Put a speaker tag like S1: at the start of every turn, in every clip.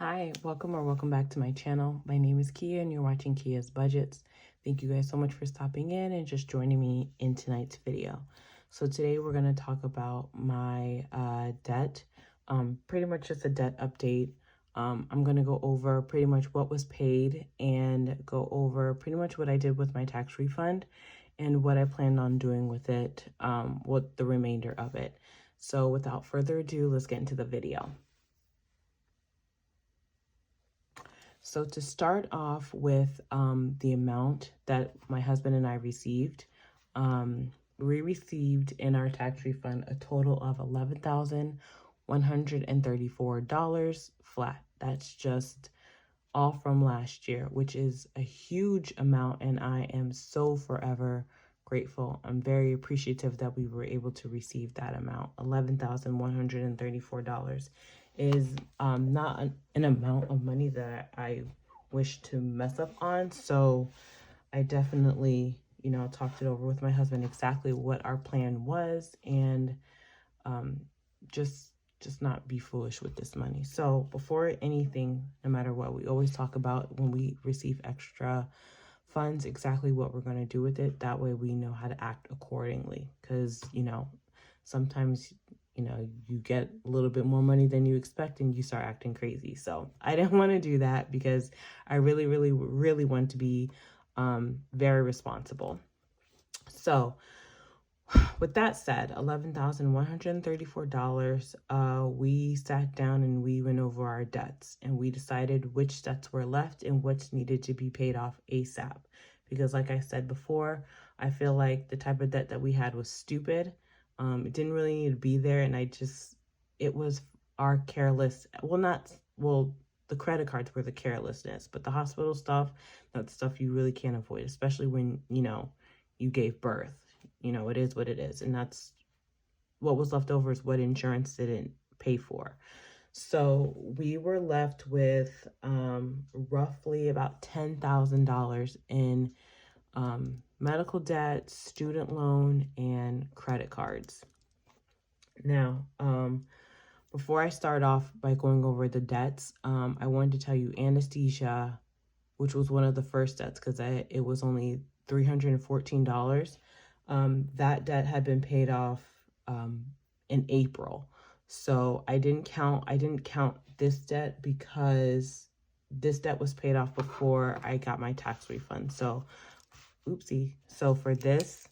S1: Hi, welcome back to my channel. My name is Kia and you're watching Kia's Budgets. Thank you guys so much for stopping in and just joining me in tonight's video. So today we're going to talk about my debt, pretty much just a debt update. I'm going to go over pretty much what was paid and go over pretty much what I did with my tax refund and what I planned on doing with it, what the remainder of it. So without further ado, let's get into the video. So to start off with the amount that my husband and I received, we received in our tax refund a total of $11,134 flat. That's just all from last year, which is a huge amount, and I am so forever grateful. I'm very appreciative that we were able to receive that amount. $11,134 is not an amount of money that I wish to mess up on. So I definitely, talked it over with my husband exactly what our plan was, and just not be foolish with this money. So before anything, no matter what, we always talk about when we receive extra funds exactly what we're going to do with it. That way we know how to act accordingly, because sometimes you get a little bit more money than you expect and you start acting crazy. So I didn't want to do that because I really want to be very responsible. So with that said, $11,134, we sat down and we went over our debts and we decided which debts were left and which needed to be paid off ASAP. Because like I said before, I feel like the type of debt that we had was stupid. It didn't really need to be there, and it was our careless, the credit cards were the carelessness, but the hospital stuff, that's stuff you really can't avoid, especially when, you gave birth. It is what it is, and that's what was left over is what insurance didn't pay for. So we were left with roughly about $10,000 in medical debt, student loan, and credit cards. Now, before I start off by going over the debts, I wanted to tell you anesthesia, which was one of the first debts because it was only $314. That debt had been paid off in April. So I didn't count this debt because this debt was paid off before I got my tax refund. So oopsie. So for this,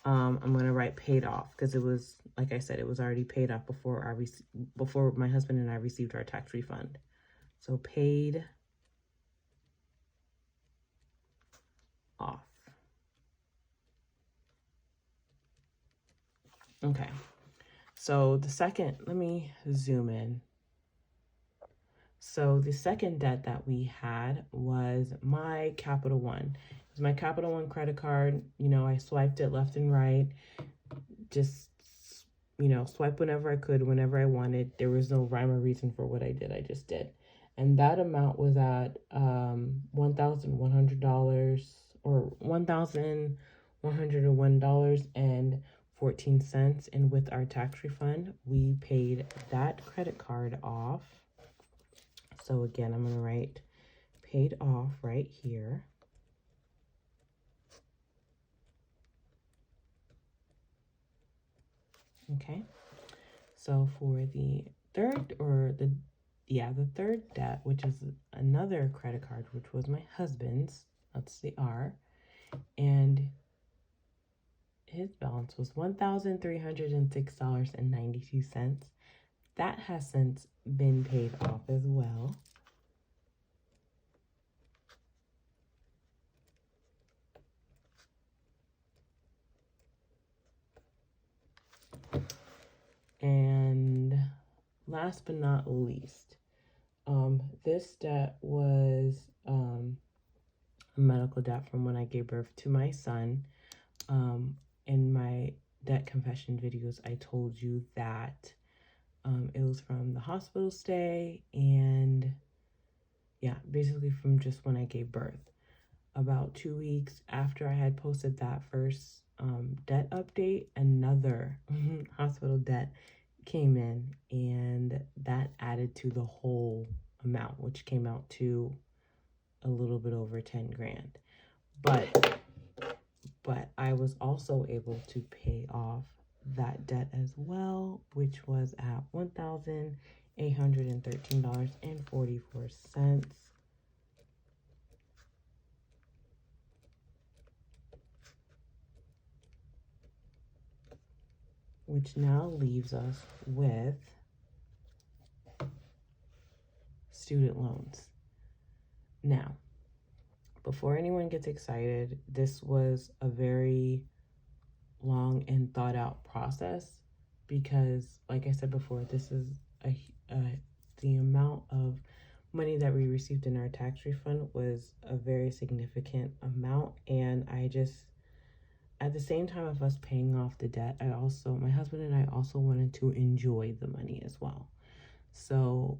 S1: I'm going to write paid off because it was, like I said, it was already paid off before before my husband and I received our tax refund. So paid off. Okay. So the second, let me zoom in. So the second debt that we had was my Capital One. It was my Capital One credit card. I swiped it left and right. Just, swipe whenever I could, whenever I wanted. There was no rhyme or reason for what I did. I just did. And that amount was at $1,100 or $1,101.14. And with our tax refund, we paid that credit card off. So again, I'm going to write paid off right here. Okay. So for the third debt, which is another credit card, which was my husband's, that's the R, and his balance was $1,306.92. That has since been paid off as well. And last but not least, this debt was a medical debt from when I gave birth to my son. In my debt confession videos, I told you that it was from the hospital stay and basically from just when I gave birth. About 2 weeks after I had posted that first debt update, another hospital debt came in, and that added to the whole amount, which came out to a little bit over 10 grand. But I was also able to pay off that debt as well, which was at $1,813.44. Which now leaves us with student loans. Now, before anyone gets excited, this was a very long and thought out process because, like I said before, this is the amount of money that we received in our tax refund was a very significant amount, and I just, at the same time of us paying off the debt, my husband and I also wanted to enjoy the money as well. So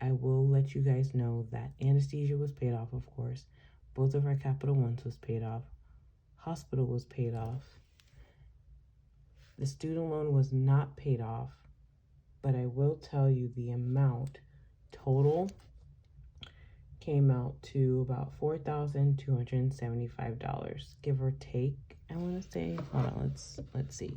S1: I will let you guys know that anesthesia was paid off, of course. Both of our Capital Ones was paid off. Hospital was paid off. The student loan was not paid off, but I will tell you the amount total came out to about $4,275, give or take. I want to say, hold on, let's see.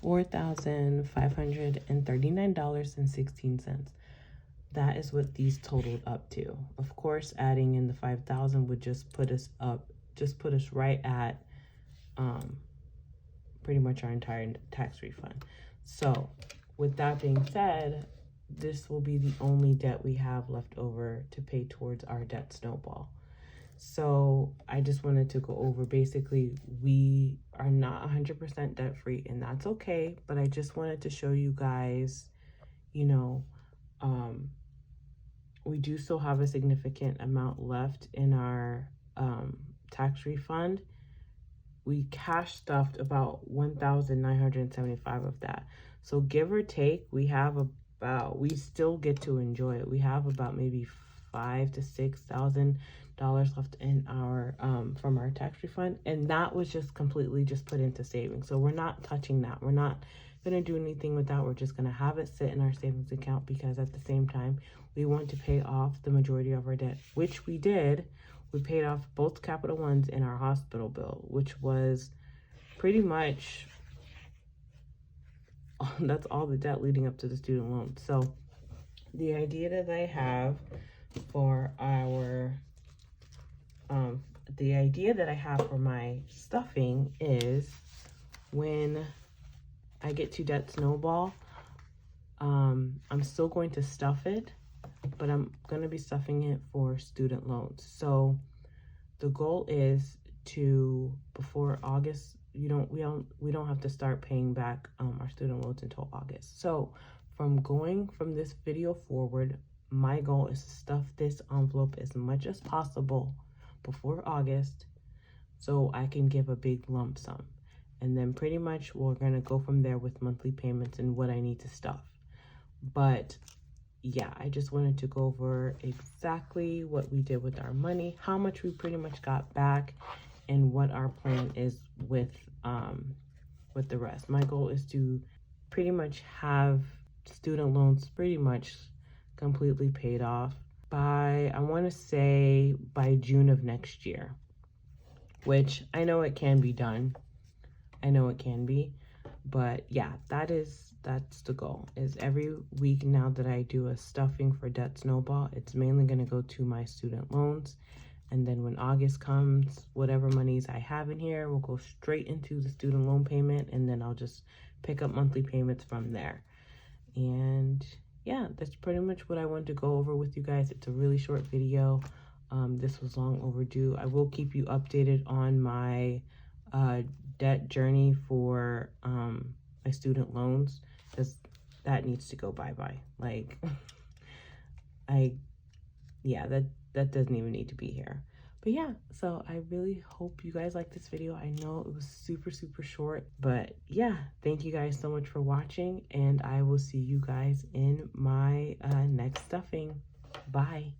S1: $4,539.16. That is what these totaled up to. Of course, adding in the 5,000 would just put us right at pretty much our entire tax refund. So with that being said, this will be the only debt we have left over to pay towards our debt snowball. So I just wanted to go over, basically, we are not 100% debt free, and that's okay. But I just wanted to show you guys, you know, we do still have a significant amount left in our tax refund. We cash stuffed about 1,975 of that. So give or take, we still get to enjoy it. We have about maybe $5,000 to $6,000 left in our from our tax refund, and that was just completely just put into savings. So we're not touching that. We're not gonna do anything with that. We're just gonna have it sit in our savings account, because at the same time we want to pay off the majority of our debt, which we did. We paid off both Capital Ones and our hospital bill, which was pretty much that's all the debt leading up to the student loan. So the idea that I have for my stuffing is, when I get to debt snowball, I'm still going to stuff it, but I'm going to be stuffing it for student loans. So the goal is to, before August, we don't have to start paying back our student loans until August. So from this video forward, my goal is to stuff this envelope as much as possible before August, so I can give a big lump sum. And then pretty much we're gonna go from there with monthly payments and what I need to stuff. But yeah, I just wanted to go over exactly what we did with our money, how much we pretty much got back, and what our plan is with the rest. My goal is to pretty much have student loans pretty much completely paid off by, I want to say, by June of next year, which I know it can be done. I know it can be, but yeah, that's the goal. Is every week now that I do a stuffing for debt snowball, it's mainly going to go to my student loans. And then when August comes, whatever monies I have in here will go straight into the student loan payment, and then I'll just pick up monthly payments from there. And yeah, that's pretty much what I wanted to go over with you guys. It's a really short video. This was long overdue. I will keep you updated on my debt journey for my student loans, because that needs to go bye-bye. Like, that doesn't even need to be here. But yeah, so I really hope you guys like this video. I know it was super, super short, but yeah, thank you guys so much for watching, and I will see you guys in my next stuffing. Bye.